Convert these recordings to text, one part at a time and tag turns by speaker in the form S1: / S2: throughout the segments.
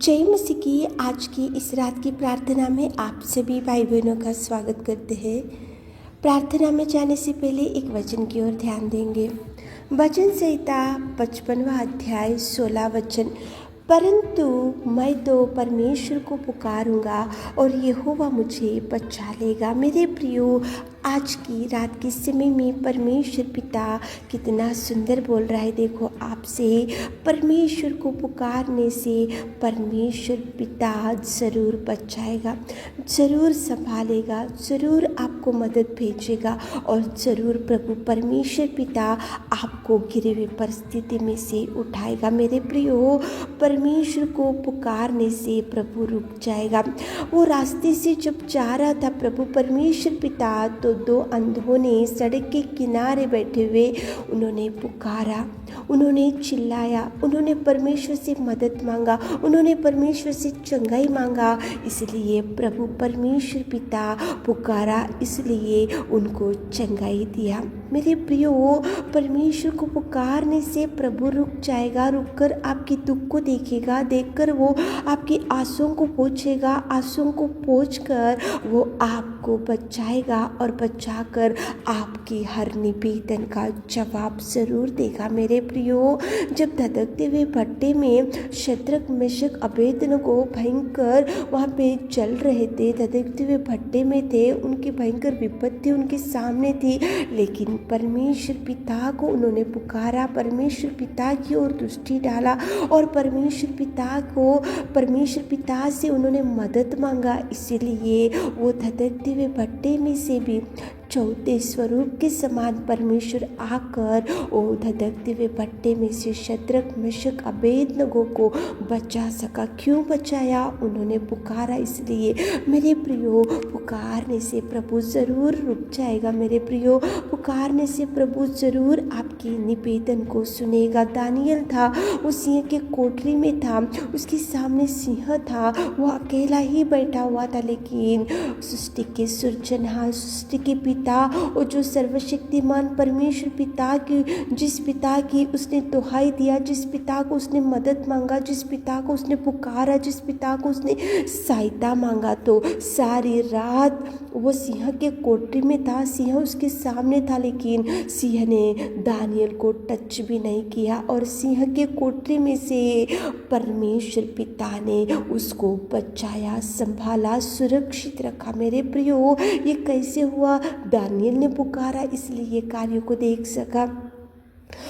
S1: जय मसीह की आज की इस रात की प्रार्थना में आप सभी भाई बहनों का स्वागत करते हैं। प्रार्थना में जाने से पहले एक वचन की ओर ध्यान देंगे। वचन संहिता 55वां अध्याय 16 वचन, परंतु मैं तो परमेश्वर को पुकारूंगा और यहोवा मुझे बचा लेगा। मेरे प्रियो, आज की रात के समय में परमेश्वर पिता कितना सुंदर बोल रहा है। देखो, आपसे परमेश्वर को पुकारने से परमेश्वर पिता ज़रूर बचाएगा, ज़रूर संभालेगा, ज़रूर आपको मदद भेजेगा और ज़रूर प्रभु परमेश्वर पिता आपको गिरे हुए परिस्थिति में से उठाएगा। मेरे प्रियो, परमेश्वर को पुकारने से प्रभु रुक जाएगा। वो रास्ते से जब जा रहा था प्रभु परमेश्वर पिता, तो दो अंधों ने सड़क के किनारे बैठे हुए उन्होंने पुकारा, उन्होंने चिल्लाया, उन्होंने परमेश्वर से मदद मांगा, उन्होंने परमेश्वर से चंगाई मांगा। इसलिए प्रभु परमेश्वर पिता पुकारा, इसलिए उनको चंगाई दिया। मेरे प्रियो, परमेश्वर को पुकारने से प्रभु रुक जाएगा, रुककर आपके दुख को देखेगा, देखकर वो आपकी आंसुओं को पोंछेगा, आंसुओं को पोंछकर वो आपको बचाएगा और बचाकर आपकी हर निवेदन का जवाब ज़रूर देगा। मेरे प्रियो, जब धधकते हुए भट्टे में शद्रक मेशक अबेदनगो भयंकर वहाँ पे चल रहे थे, धधकते हुए भट्टे में थे, उनकी भयंकर विपत्ति उनके सामने थी, लेकिन परमेश्वर पिता को उन्होंने पुकारा, परमेश्वर पिता की ओर दृष्टि डाला और परमेश्वर पिता से उन्होंने मदद मांगा। इसीलिए वो धधकते हुए भट्टे में से भी चौथे स्वरूप के समान परमेश्वर आकर वो धधकते हुए भट्टे में से शद्रक मेशक अबेदनगो को बचा सका। क्यों बचाया? उन्होंने पुकारा। इसलिए मेरे प्रियो, पुकारने से प्रभु ज़रूर रुक जाएगा। मेरे प्रियो, पुकारने से प्रभु ज़रूर आपकी निवेदन को सुनेगा। दानियल था, वो सिंह के कोठरी में था, उसके सामने सिंह था, वो अकेला ही बैठा हुआ था, लेकिन सृष्टि के सृजनहार, सृष्टि के पिता और जो सर्वशक्तिमान परमेश्वर पिता की, जिस पिता की उसने दुहाई दिया, जिस पिता को उसने मदद मांगा, जिस पिता को उसने पुकारा, जिस पिता को उसने सहायता मांगा, तो सारी रात वो सिंह के कोठरी में था, सिंह उसके सामने था, लेकिन सिंह ने दानियल को टच भी नहीं किया और सिंह के कोठरी में से परमेश्वर पिता ने उसको बचाया, संभाला, सुरक्षित रखा। मेरे प्रियो, ये कैसे हुआ? दानियल ने पुकारा, इसलिए ये कार्य को देख सका,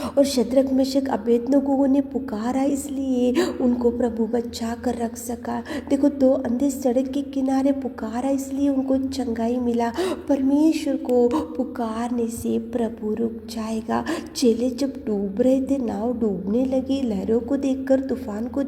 S1: और शद्रक मेशक अबेदनगो ने पुकारा, इसलिए उनको प्रभु बचा कर रख सका। देखो, दो अंधे सड़क के किनारे पुकारा, इसलिए उनको चंगाई मिला। परमेश्वर को पुकारने से प्रभु रुक जाएगा। चेले जब डूब रहे थे, नाव डूबने लगी, लहरों को देखकर, तूफान को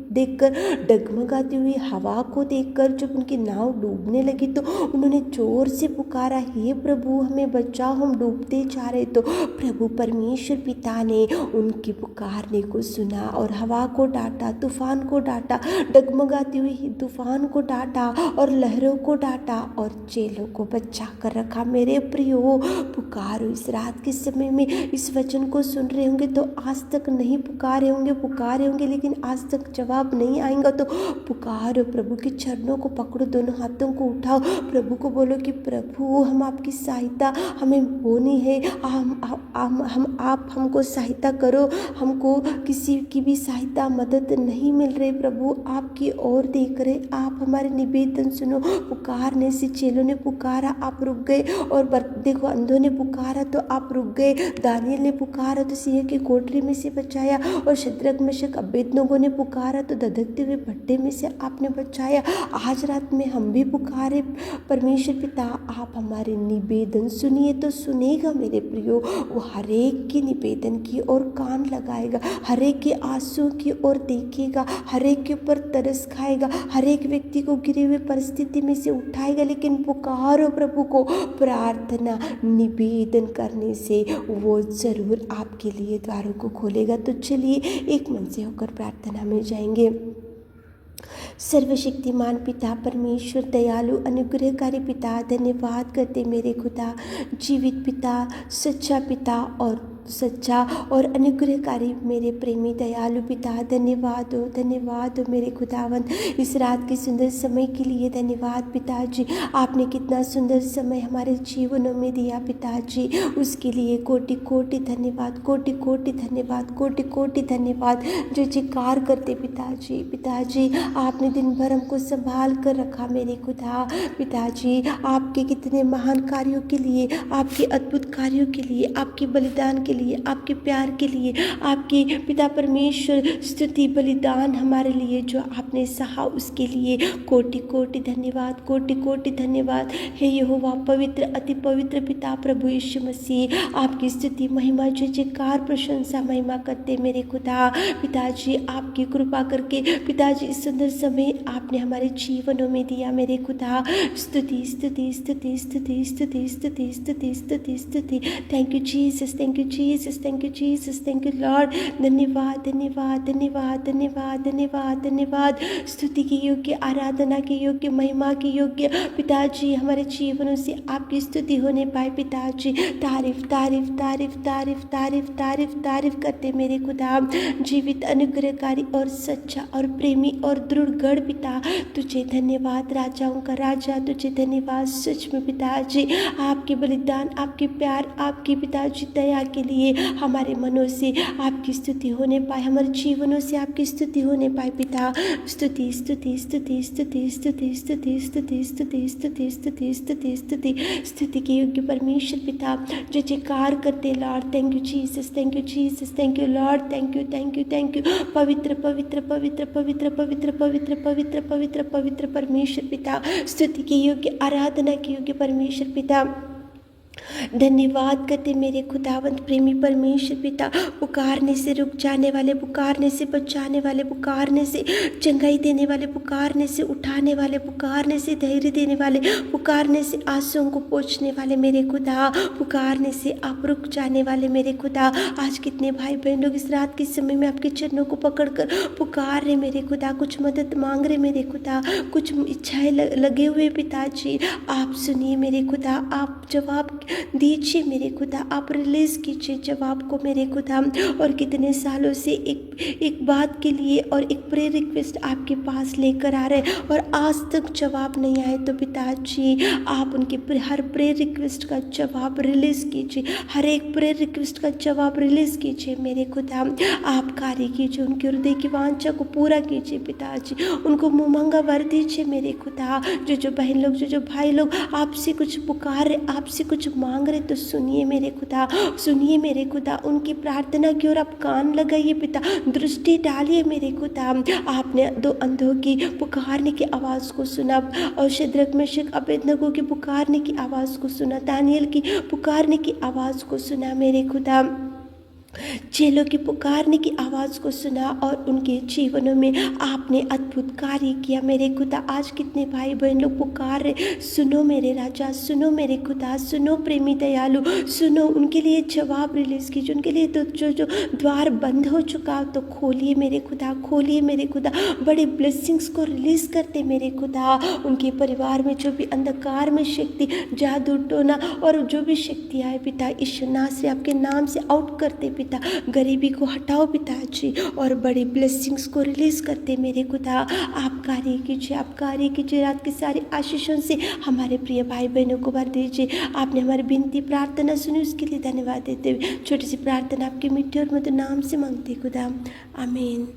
S1: देखकर, डगमगाती हुई हवा को देखकर जब उनकी नाव डूबने लगी, तो उन्होंने जोर से पुकारा, हे प्रभु हमें बचाओ, हम डूबते जा रहे। तो प्रभु परमेश्वर पिता ने उनकी पुकारने को सुना और हवा को डांटा, तूफान को डांटा, डगमगाती हुई तूफान को डांटा और लहरों को डांटा और चेलों को बचा कर रखा। मेरे प्रियो, पुकारो। इस रात के समय में इस वचन को सुन रहे होंगे तो आज तक नहीं पुकारे होंगे, लेकिन आज तक जवाब नहीं आएगा, तो पुकारो, प्रभु के चरणों को पकड़ो, दोनों हाथों को उठाओ, प्रभु को बोलो कि प्रभु हम आपकी सहायता, हमें वो नहीं है, आप हमको सहायता करो, हमको किसी की भी सहायता मदद नहीं मिल रही, प्रभु आपकी ओर देख रहे, आप हमारे निवेदन सुनो। पुकारने से चेलों ने पुकारा, आप रुक गए, और देखो, अंधों ने पुकारा तो आप रुक गए, दानियल ने पुकारा तो सिंह की कोठरी में से बचाया, और शद्रक मेशक अबेदनगो ने पुकारा तो धधकते हुए भट्टे में से आपने बचाया। आज रात में हम भी पुकारे, परमेश्वर पिता आप हमारे निवेदन सुनिए, तो सुनेगा। मेरे प्रियो, वो हरेक की निवेदन की ओर कान लगाएगा, हरेक के आंसू की ओर देखेगा, हरेक के ऊपर तरस खाएगा, हरेक व्यक्ति को गिरी हुई परिस्थिति में से उठाएगा। लेकिन पुकारो प्रभु को, प्रार्थना निवेदन करने से वो ज़रूर आपके लिए द्वारों को खोलेगा। तो चलिए एक मन से होकर प्रार्थना में जाएंगे। सर्वशक्तिमान पिता परमेश्वर, दयालु अनुग्रहकारी पिता, धन्यवाद करते मेरे खुदा, जीवित पिता, सच्चा पिता और सच्चा और अनुग्रहकारी मेरे प्रेमी दयालु पिता, धन्यवाद हो मेरे खुदावंत, इस रात के सुंदर समय के लिए धन्यवाद पिताजी। आपने कितना सुंदर समय हमारे जीवनों में दिया पिताजी, उसके लिए कोटि कोटि धन्यवाद, कोटि कोटि धन्यवाद, कोटि कोटि धन्यवाद। जो जिकार करते पिताजी आपने दिन भर हमको संभाल कर रखा मेरे खुदा पिताजी। आपके कितने महान कार्यों के लिए, आपके अद्भुत कार्यों के लिए, आपके बलिदान के लिए, आपके प्यार के लिए, आपके पिता परमेश्वर स्तुति बलिदान हमारे लिए जो आपने सहा, उसके लिए कोटि कोटि धन्यवाद, कोटि कोटि धन्यवाद। हे यहोवा पवित्र अति पवित्र पिता प्रभु यीशु मसीह, आपकी स्तुति महिमा जय जयकार प्रशंसा महिमा करते मेरे खुदा पिताजी। आपकी कृपा करके पिताजी इस सुंदर समय आपने हमारे जीवनों में दिया मेरे खुदा। स्तुति स्तुति स्तुति स्तुति स्तुति स्तुति स्तुति स्तुति स्तुति। Thank you Jesus, thank you Jesus, thank you Jesus, thank you Lord. धन्यवाद धन्यवाद धन्यवाद धन्यवाद धन्यवाद धन्यवाद। स्तुति के योग्य, आराधना के योग्य, महिमा के योग्य पिताजी हमारे जीवनों से आपकी स्तुति होने पाए पिताजी। तारीफ तारीफ तारीफ तारीफ तारीफ तारीफ तारीफ करते मेरे खुदा। जीवित अनुग्रहकारी और सच्चा और प्रेमी और दृढ़ गढ़ पिता, तुझे धन्यवाद राजाओं का राजा, तुझे धन्यवाद सच में पिताजी। आपके बलिदान, आपके प्यार, आपकी पिताजी दया के लिए हमारे मनों से आपकी स्तुति होने पाए, हमारे जीवनों से आपकी स्तुति होने पाए पिता। स्तुति स्तुति स्तुति स्तुति स्तुति स्तुति स्तुति स्तुति स्तुति स्तुति स्तुति स्तुति स्तुति के योग्य परमेश्वर पिता, जो जयकार करते Lord. Thank you Jesus, thank you Jesus, thank you Lord, thank you thank you thank you. पवित्र पवित्र पवित्र पवित्र पवित्र पवित्र पवित्र पवित्र पवित्र परमेश्वर पिता, स्तुति के योग्य, आराधना के योग्य परमेश्वर पिता। धन्यवाद करते मेरे खुदावंत प्रेमी परमेश्वर पिता। पुकारने से रुक जाने वाले, पुकारने से बचाने वाले, पुकारने से चंगाई देने वाले, पुकारने से उठाने वाले, पुकारने से धैर्य देने वाले, पुकारने से आंसुओं को पोंछने वाले मेरे खुदा, पुकारने से आप रुक जाने वाले मेरे खुदा। आज कितने भाई बहन लोग इस रात के समय में आपके चरणों को पकड़कर पुकार रहे मेरे खुदा, कुछ मदद मांग रहे मेरे खुदा, कुछ इच्छाएं लगे हुए पिताजी। आप सुनिए मेरे खुदा, आप जवाब दीजिए मेरे खुदा, आप रिलीज कीजिए जवाब को मेरे खुदा। और कितने सालों से एक बात के लिए और एक प्रेयर रिक्वेस्ट आपके पास लेकर आ रहे हैं और आज तक जवाब नहीं आए, तो पिताजी आप उनके हर प्रेयर रिक्वेस्ट का जवाब रिलीज कीजिए, हर एक प्रेयर रिक्वेस्ट का जवाब रिलीज कीजिए मेरे खुदा। आप कार्य कीजिए, उनके हृदय की वांछा को पूरा कीजिए पिताजी, उनको मुहंगा वर दीजिए मेरे खुदा। जो बहन लोग, जो भाई लोग आपसे कुछ पुकार रहे, आपसे कुछ मांग रहे, तो सुनिए मेरे खुदा, सुनिए मेरे खुदा। उनकी प्रार्थना की ओर आप कान लगाइए पिता, दृष्टि डालिए मेरे खुदा। आपने दो अंधों की पुकारने की आवाज़ को सुना और शद्रक मेशक अबेदनगो की पुकारने की आवाज़ को सुना, दानियल की पुकारने की आवाज़ को सुना मेरे खुदा। चेलों की पुकारने की आवाज़ को सुना और उनके जीवनों में आपने अद्भुत कार्य किया मेरे खुदा। आज कितने भाई बहन लोग पुकार रहे, सुनो मेरे राजा, सुनो मेरे खुदा, सुनो प्रेमी दयालु, सुनो। उनके लिए जवाब रिलीज कीजिए, उनके लिए तो जो द्वार बंद हो चुका तो खोलिए मेरे खुदा, खोलिए मेरे खुदा। बड़े ब्लेसिंग्स को रिलीज करते मेरे खुदा। उनके परिवार में जो भी अंधकार में शक्ति, जादू टोना और जो भी शक्ति आए पिता, इस नाम से आपके नाम से आउट करते पिता। गरीबी को हटाओ पिताजी और बड़ी ब्लेसिंग्स को रिलीज करते मेरे खुदा। आप कार्य कीजिए, आप कार्य कीजिए। रात की सारी आशीषों से हमारे प्रिय भाई बहनों को भर दीजिए। आपने हमारी विनती प्रार्थना सुनी, उसके लिए धन्यवाद देते हुए छोटी सी प्रार्थना आपके मीठे और मधुर नाम से मांगते खुदा, आमीन।